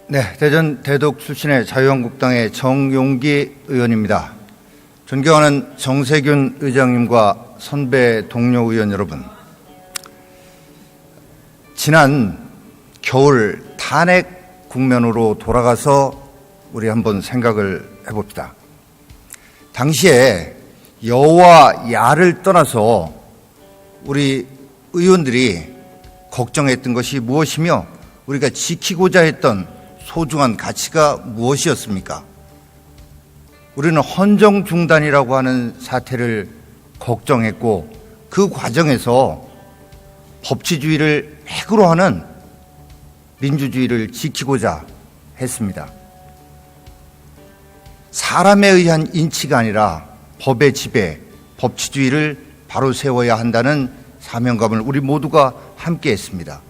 네, 대전 대덕 출신의 자유한국당의 정용기 의원입니다. 존경하는 정세균 의장님과 선배 동료 의원 여러분, 지난 겨울 탄핵 국면으로 돌아가서 우리 한번 생각을 해봅시다. 당시에 여와 야를 떠나서 우리 의원들이 걱정했던 것이 무엇이며 우리가 지키고자 했던 소중한 가치가 무엇이었습니까? 우리는 헌정 중단이라고 하는 사태를 걱정했고 그 과정에서 법치주의를 핵으로 하는 민주주의를 지키고자 했습니다. 사람에 의한 인치가 아니라 법의 지배, 법치주의를 바로 세워야 한다는 사명감을 우리 모두가 함께 했습니다.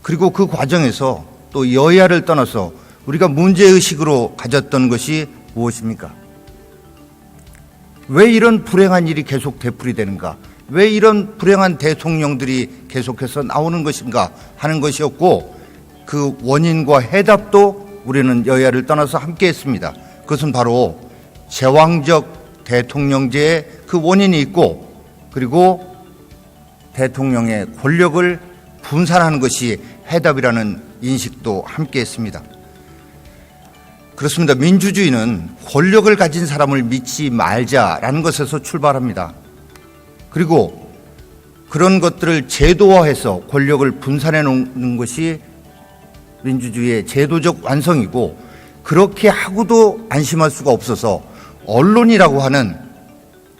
그리고 그 과정에서 또 여야를 떠나서 우리가 문제의식으로 가졌던 것이 무엇입니까? 왜 이런 불행한 일이 계속 되풀이되는가? 왜 이런 불행한 대통령들이 계속해서 나오는 것인가 하는 것이었고, 그 원인과 해답도 우리는 여야를 떠나서 함께 했습니다. 그것은 바로 제왕적 대통령제의 그 원인이 있고, 그리고 대통령의 권력을 분산하는 것이 해답이라는 인식도 함께 했습니다. 그렇습니다. 민주주의는 권력을 가진 사람을 믿지 말자라는 것에서 출발합니다. 그리고 그런 것들을 제도화해서 권력을 분산해 놓는 것이 민주주의의 제도적 완성이고, 그렇게 하고도 안심할 수가 없어서 언론이라고 하는,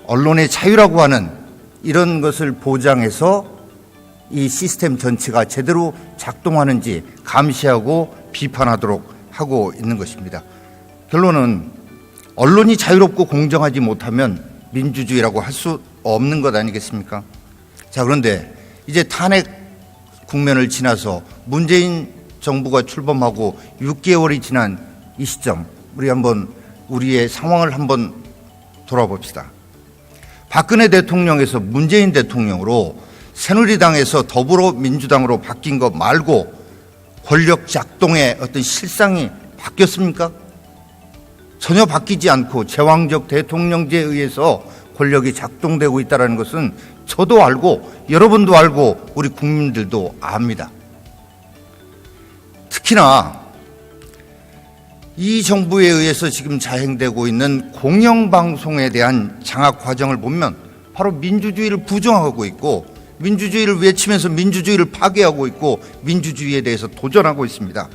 언론의 자유라고 하는 이런 것을 보장해서 이 시스템 전체가 제대로 작동하는지 감시하고 비판하도록 하고 있는 것입니다. 결론은 언론이 자유롭고 공정하지 못하면 민주주의라고 할 수 없는 것 아니겠습니까? 자, 그런데 이제 탄핵 국면을 지나서 문재인 정부가 출범하고 6개월이 지난 이 시점, 우리 한번 우리의 상황을 한번 돌아봅시다. 박근혜 대통령에서 문재인 대통령으로 새누리당에서 더불어민주당으로 바뀐 것 말고 권력 작동의 어떤 실상이 바뀌었습니까? 전혀 바뀌지 않고 제왕적 대통령제에 의해서 권력이 작동되고 있다는 것은 저도 알고 여러분도 알고 우리 국민들도 압니다. 특히나 이 정부에 의해서 지금 자행되고 있는 공영방송에 대한 장악 과정을 보면 바로 민주주의를 부정하고 있고, 민주주의를 외치면서 민주주의를 파괴하고 있고, 민주주의에 대해서 도전하고 있습니다.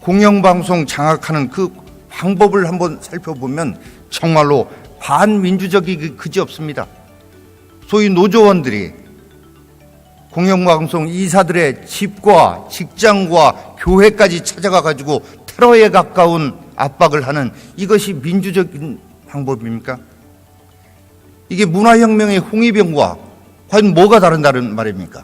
공영방송 장악하는 그 방법을 한번 살펴보면 정말로 반민주적이 그지없습니다. 소위 노조원들이 공영방송 이사들의 집과 직장과 교회까지 찾아가 가지고 테러에 가까운 압박을 하는, 이것이 민주적인 방법입니까? 이게 문화혁명의 홍위병과 과연 뭐가 다른다는 말입니까?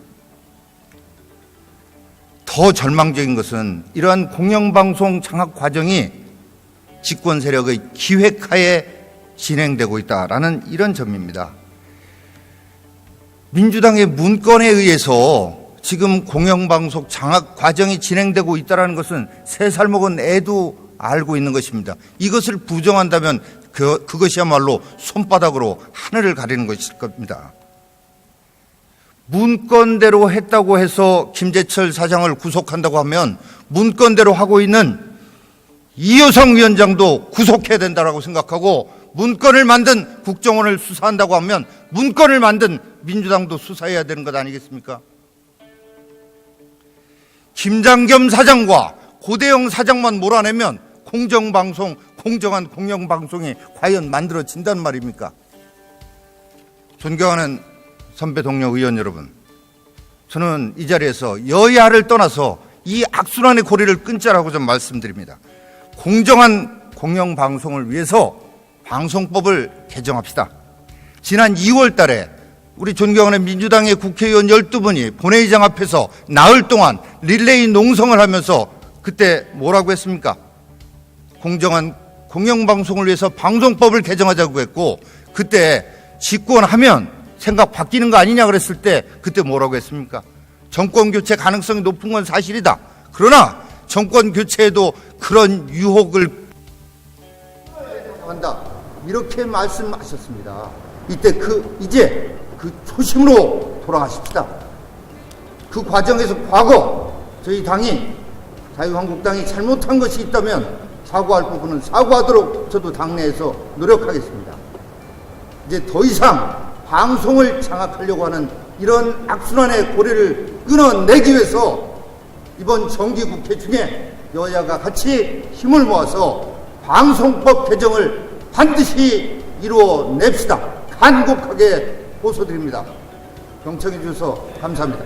더 절망적인 것은 이러한 공영방송 장악 과정이 집권 세력의 기획하에 진행되고 있다라는 이런 점입니다. 민주당의 문건에 의해서 지금 공영방송 장악 과정이 진행되고 있다는 것은 3살 먹은 애도 알고 있는 것입니다. 이것을 부정한다면 그것이야말로 손바닥으로 하늘을 가리는 것일 겁니다. 문건대로 했다고 해서 김재철 사장을 구속한다고 하면 문건대로 하고 있는 이효성 위원장도 구속해야 된다고 생각하고, 문건을 만든 국정원을 수사한다고 하면 문건을 만든 민주당도 수사해야 되는 것 아니겠습니까? 김장겸 사장과 고대영 사장만 몰아내면 공정방송, 공정한 공영방송이 과연 만들어진단 말입니까? 존경하는 선배 동료 의원 여러분, 저는 이 자리에서 여야를 떠나서 이 악순환의 고리를 끊자라고 좀 말씀드립니다. 공정한 공영방송을 위해서 방송법을 개정합시다. 지난 2월 달에 우리 존경하는 민주당의 국회의원 12분이 본회의장 앞에서 나흘 동안 릴레이 농성을 하면서 그때 뭐라고 했습니까? 공정한 공영방송을 위해서 방송법을 개정하자고 했고, 그때 집권하면 생각 바뀌는 거 아니냐 그랬을 때 그때 뭐라고 했습니까? 정권 교체 가능성이 높은 건 사실이다. 그러나 정권 교체에도 그런 유혹을 한다. 이렇게 말씀하셨습니다. 이때 이제 그 초심으로 돌아가십시다. 그 과정에서 과거 저희 당이 자유한국당이 잘못한 것이 있다면 사과할 부분은 사과하도록 저도 당내에서 노력하겠습니다. 이제 더 이상 방송을 장악하려고 하는 이런 악순환의 고리를 끊어내기 위해서 이번 정기국회 중에 여야가 같이 힘을 모아서 방송법 개정을 반드시 이루어냅시다. 간곡하게 호소드립니다. 경청해 주셔서 감사합니다.